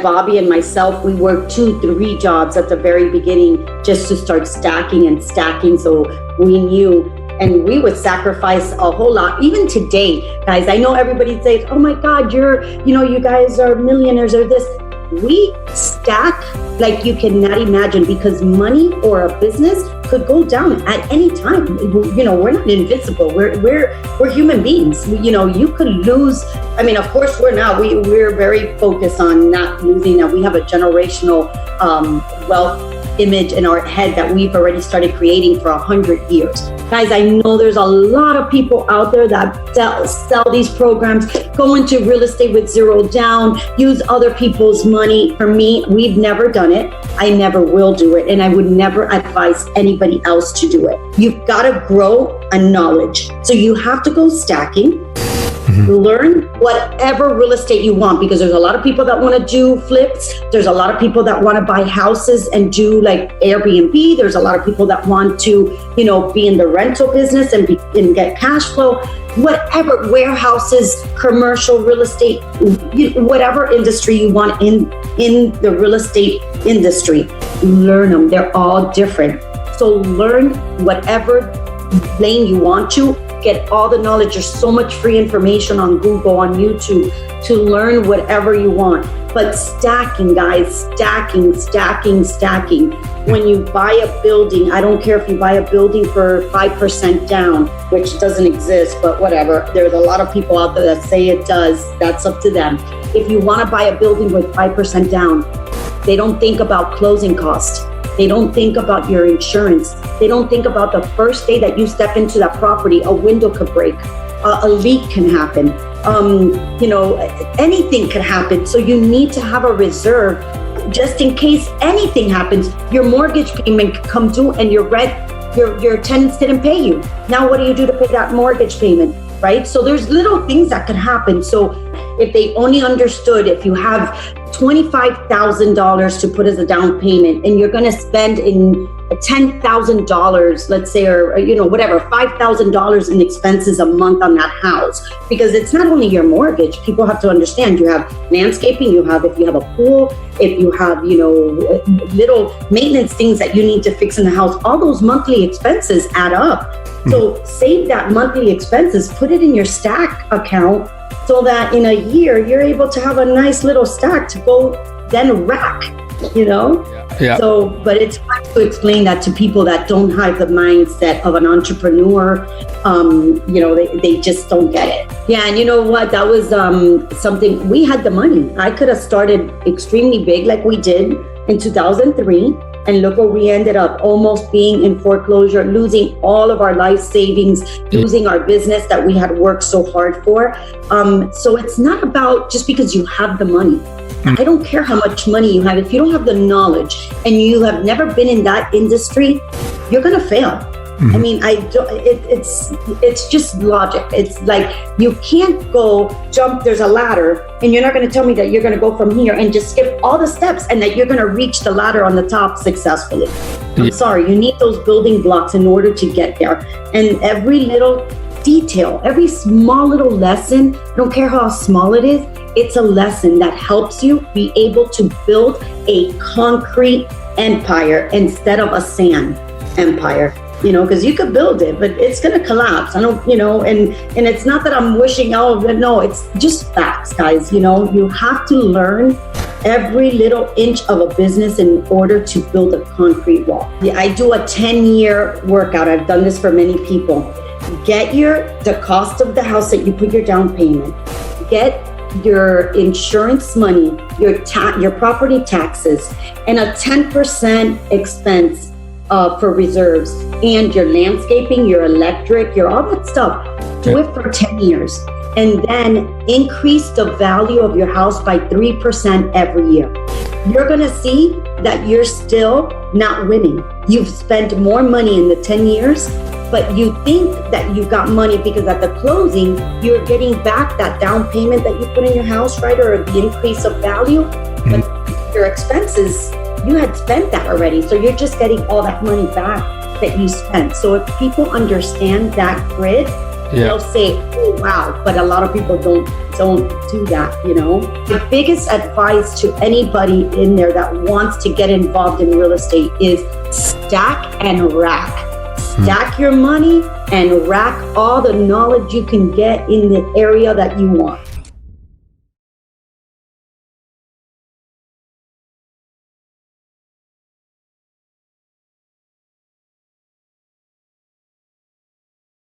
Bobby and myself, we worked 2-3 jobs at the very beginning just to start stacking and stacking. So we knew, and we would sacrifice a whole lot. Even today, guys, I know everybody says, oh my God, you guys are millionaires or this. We stack like you cannot imagine, because money or a business could go down at any time. We're not invincible. We're human beings. You could lose. I mean, of course we're very focused on not losing that. We have a generational wealth image in our head that we've already started creating for 100 years. Guys, I know there's a lot of people out there that sell these programs, go into real estate with zero down, use other people's money. For me, we've never done it. I never will do it. And I would never advise anybody else to do it. You've got to grow a knowledge. So you have to go stacking. Learn whatever real estate you want, because there's a lot of people that want to do flips. There's a lot of people that want to buy houses and do like Airbnb. There's a lot of people that want to, be in the rental business and get cash flow. Whatever, warehouses, commercial real estate, whatever industry you want in the real estate industry, learn them. They're all different. So learn whatever lane you want to. Get all the knowledge. There's so much free information on Google, on YouTube, to learn whatever you want. But stacking, guys, stacking. When you buy a building, I don't care if you buy a building for 5% down, which doesn't exist, but whatever. There's a lot of people out there that say it does. That's up to them. If you want to buy a building with 5% down, they don't think about closing costs. They don't think about your insurance. They don't think about the first day that you step into that property, a window could break, a leak can happen, anything could happen. So you need to have a reserve just in case anything happens. Your mortgage payment could come due and your tenants didn't pay you. Now what do you do to pay that mortgage payment, right? So there's little things that could happen. So if they only understood, if you have $25,000 to put as a down payment and you're going to spend in $10,000, let's say, or whatever, $5,000 in expenses a month on that house, because it's not only your mortgage. People have to understand, you have landscaping, if you have a pool, if you have, little maintenance things that you need to fix in the house, all those monthly expenses add up. So save that monthly expenses, put it in your stack account, so that in a year you're able to have a nice little stack to go then rack, Yeah. So, but it's hard to explain that to people that don't have the mindset of an entrepreneur. They just don't get it. Yeah, and you know what? That was something, we had the money. I could have started extremely big like we did in 2003. And look where we ended up, almost being in foreclosure, losing all of our life savings, losing our business that we had worked so hard for. So it's not about just because you have the money. I don't care how much money you have. If you don't have the knowledge and you have never been in that industry, you're going to fail. I mean, it's just logic. It's like, you can't jump, there's a ladder, and you're not going to tell me that you're going to go from here and just skip all the steps and that you're going to reach the ladder on the top successfully. I'm sorry, you need those building blocks in order to get there. And every little detail, every small little lesson, I don't care how small it is, it's a lesson that helps you be able to build a concrete empire instead of a sand empire. Because you could build it, but it's going to collapse. I don't, and it's not that I'm wishing, no, it's just facts, guys. You have to learn every little inch of a business in order to build a concrete wall. Yeah, I do a 10-year workout. I've done this for many people. Get the cost of the house that you put your down payment. Get your insurance money, your property taxes, and a 10% expense for reserves, and your landscaping, your electric, all that stuff. Do it for 10 years, and then increase the value of your house by 3% every year. You're gonna see that you're still not winning. You've spent more money in the 10 years, but you think that you got money because at the closing, you're getting back that down payment that you put in your house, right? Or the increase of value, but your expenses, you had spent that already. So you're just getting all that money back that you spent. So if people understand that grid, they'll say, oh, wow. But a lot of people don't don't do that, you know. The biggest advice to anybody in there that wants to get involved in real estate is stack and rack. Stack your money and rack all the knowledge you can get in the area that you want.